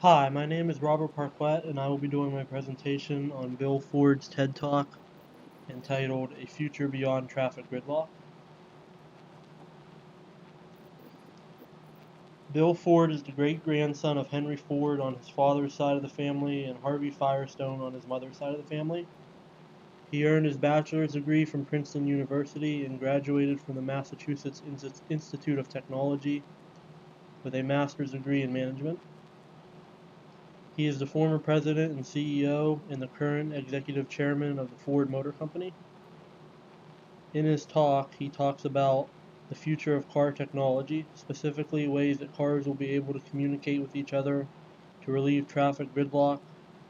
Hi, my name is Robert Parquet, and I will be doing my presentation on Bill Ford's TED Talk entitled A Future Beyond Traffic Gridlock. Bill Ford is the great-grandson of Henry Ford on his father's side of the family and Harvey Firestone on his mother's side of the family. He earned his bachelor's degree from Princeton University and graduated from the Massachusetts Institute of Technology with a master's degree in management. He is the former president and CEO and the current executive chairman of the Ford Motor Company. In his talk, he talks about the future of car technology, specifically ways that cars will be able to communicate with each other to relieve traffic gridlock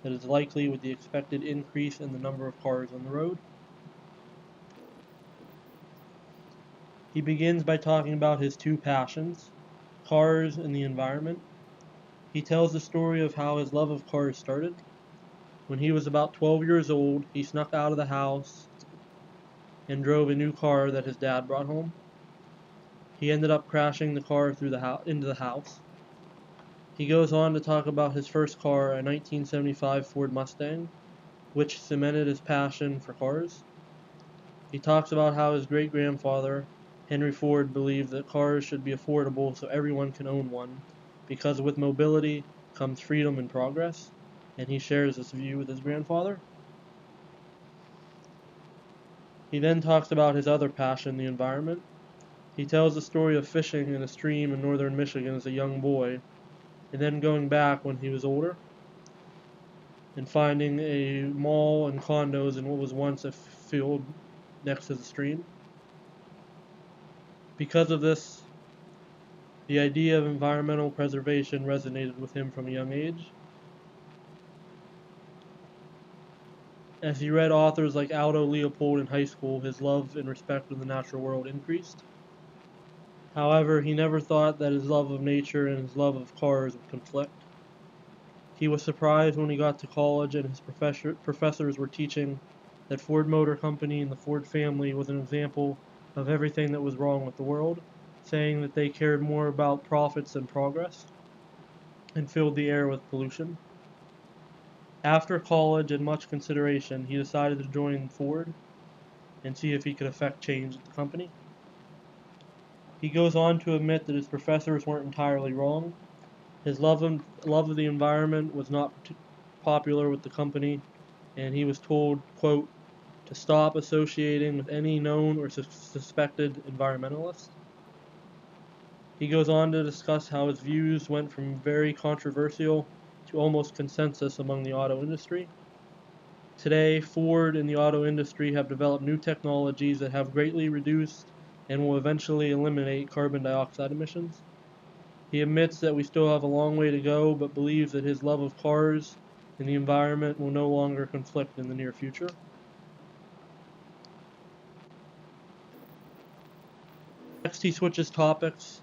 that is likely with the expected increase in the number of cars on the road. He begins by talking about his two passions, cars and the environment. He tells the story of how his love of cars started. When he was about 12 years old, he snuck out of the house and drove a new car that his dad brought home. He ended up crashing the car into the house. He goes on to talk about his first car, a 1975 Ford Mustang, which cemented his passion for cars. He talks about how his great-grandfather, Henry Ford, believed that cars should be affordable so everyone can own one, because with mobility comes freedom and progress, and he shares this view with his grandfather. He then talks about his other passion, the environment. He tells the story of fishing in a stream in northern Michigan as a young boy, and then going back when he was older, and finding a mall and condos in what was once a field next to the stream. Because of this, the idea of environmental preservation resonated with him from a young age. As he read authors like Aldo Leopold in high school, his love and respect for the natural world increased. However, he never thought that his love of nature and his love of cars would conflict. He was surprised when he got to college and his professors were teaching that Ford Motor Company and the Ford family was an example of everything that was wrong with the world, saying that they cared more about profits than progress, and filled the air with pollution. After college and much consideration, he decided to join Ford and see if he could affect change at the company. He goes on to admit that his professors weren't entirely wrong. His love of the environment was not popular with the company, and he was told, quote, to stop associating with any known or suspected environmentalists. He goes on to discuss how his views went from very controversial to almost consensus among the auto industry. Today, Ford and the auto industry have developed new technologies that have greatly reduced and will eventually eliminate carbon dioxide emissions. He admits that we still have a long way to go, but believes that his love of cars and the environment will no longer conflict in the near future. Next, he switches topics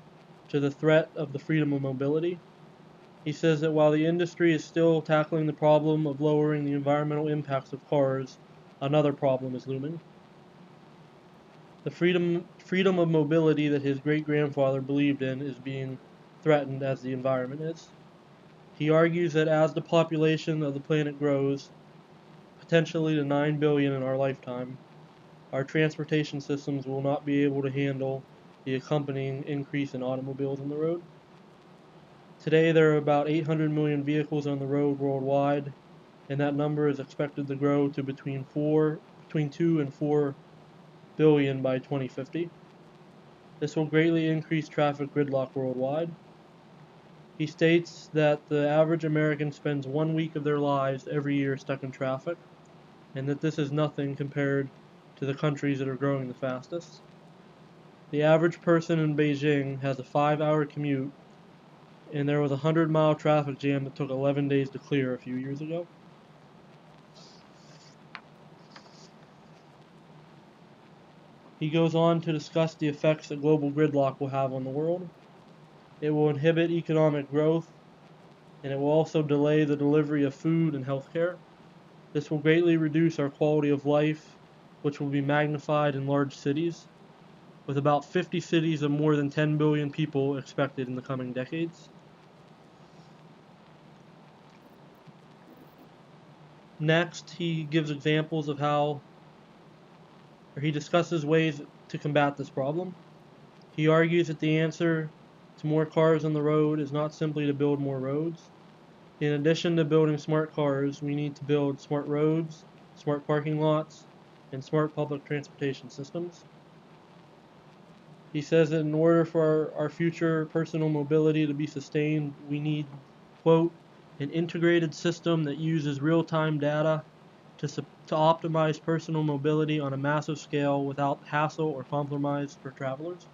to the threat of the freedom of mobility. He says that while the industry is still tackling the problem of lowering the environmental impacts of cars, another problem is looming. The freedom of mobility that his great-grandfather believed in is being threatened as the environment is. He argues that as the population of the planet grows, potentially to 9 billion in our lifetime, our transportation systems will not be able to handle the accompanying increase in automobiles on the road. Today there are about 800 million vehicles on the road worldwide, and that number is expected to grow to between 2 and 4 billion by 2050. This will greatly increase traffic gridlock worldwide. He states that the average American spends 1 week of their lives every year stuck in traffic, and that this is nothing compared to the countries that are growing the fastest. The average person in Beijing has a 5-hour commute, and there was a 100-mile traffic jam that took 11 days to clear a few years ago. He goes on to discuss the effects that global gridlock will have on the world. It will inhibit economic growth, and it will also delay the delivery of food and healthcare. This will greatly reduce our quality of life, which will be magnified in large cities, with about 50 cities of more than 10 billion people expected in the coming decades. Next, he gives examples of how, or he discusses ways to combat this problem. He argues that the answer to more cars on the road is not simply to build more roads. In addition to building smart cars, we need to build smart roads, smart parking lots, and smart public transportation systems. He says that in order for our future personal mobility to be sustained, we need, quote, an integrated system that uses real-time data to optimize personal mobility on a massive scale without hassle or compromise for travelers.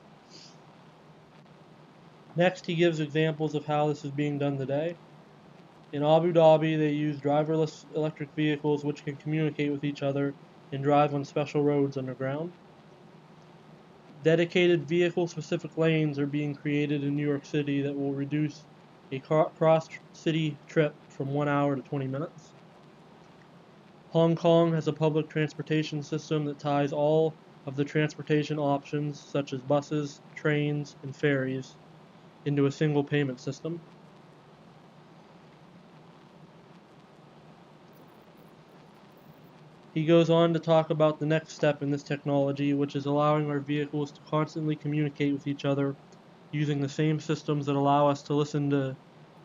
Next, he gives examples of how this is being done today. In Abu Dhabi, they use driverless electric vehicles which can communicate with each other and drive on special roads underground. Dedicated vehicle-specific lanes are being created in New York City that will reduce a cross-city trip from 1 hour to 20 minutes. Hong Kong has a public transportation system that ties all of the transportation options, such as buses, trains, and ferries, into a single payment system. He goes on to talk about the next step in this technology, which is allowing our vehicles to constantly communicate with each other using the same systems that allow us to listen to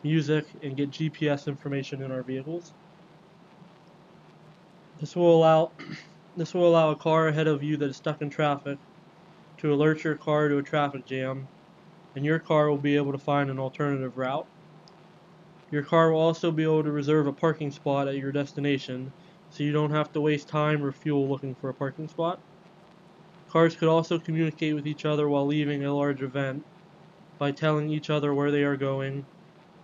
music and get GPS information in our vehicles. This will allow a car ahead of you that is stuck in traffic to alert your car to a traffic jam, and your car will be able to find an alternative route. Your car will also be able to reserve a parking spot at your destination, so you don't have to waste time or fuel looking for a parking spot. Cars could also communicate with each other while leaving a large event by telling each other where they are going,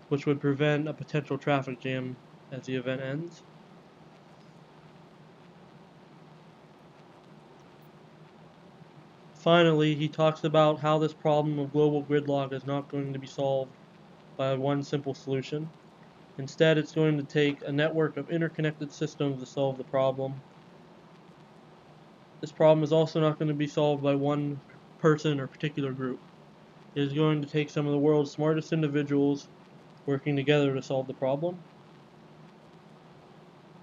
which would prevent a potential traffic jam as the event ends. Finally, he talks about how this problem of global gridlock is not going to be solved by one simple solution. Instead, it's going to take a network of interconnected systems to solve the problem. This problem is also not going to be solved by one person or particular group. It is going to take some of the world's smartest individuals working together to solve the problem.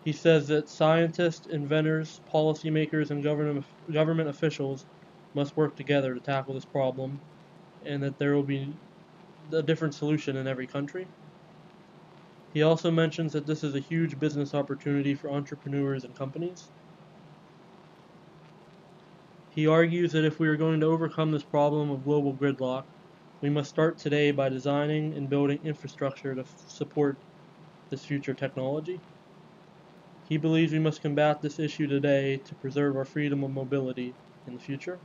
He says that scientists, inventors, policymakers, and government officials must work together to tackle this problem, and that there will be a different solution in every country. He also mentions that this is a huge business opportunity for entrepreneurs and companies. He argues that if we are going to overcome this problem of global gridlock, we must start today by designing and building infrastructure to support this future technology. He believes we must combat this issue today to preserve our freedom of mobility in the future.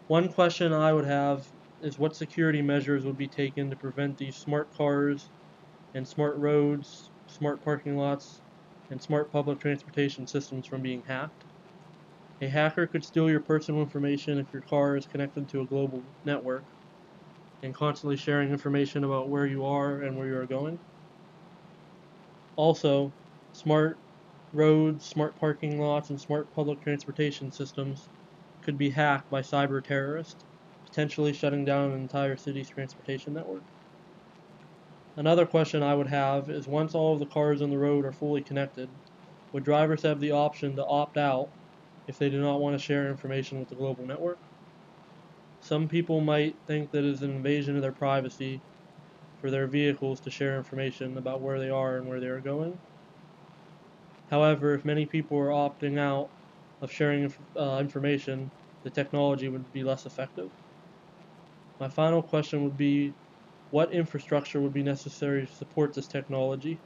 One question I would have is what security measures would be taken to prevent these smart cars and smart roads, smart parking lots, and smart public transportation systems from being hacked. A hacker could steal your personal information if your car is connected to a global network and constantly sharing information about where you are and where you are going. Also, smart roads, smart parking lots, and smart public transportation systems could be hacked by cyber terrorists, potentially shutting down an entire city's transportation network. Another question I would have is once all of the cars on the road are fully connected, would drivers have the option to opt out if they do not want to share information with the global network? Some people might think that it is an invasion of their privacy for their vehicles to share information about where they are and where they are going. However, if many people are opting out of sharing information, the technology would be less effective. My final question would be, what infrastructure would be necessary to support this technology,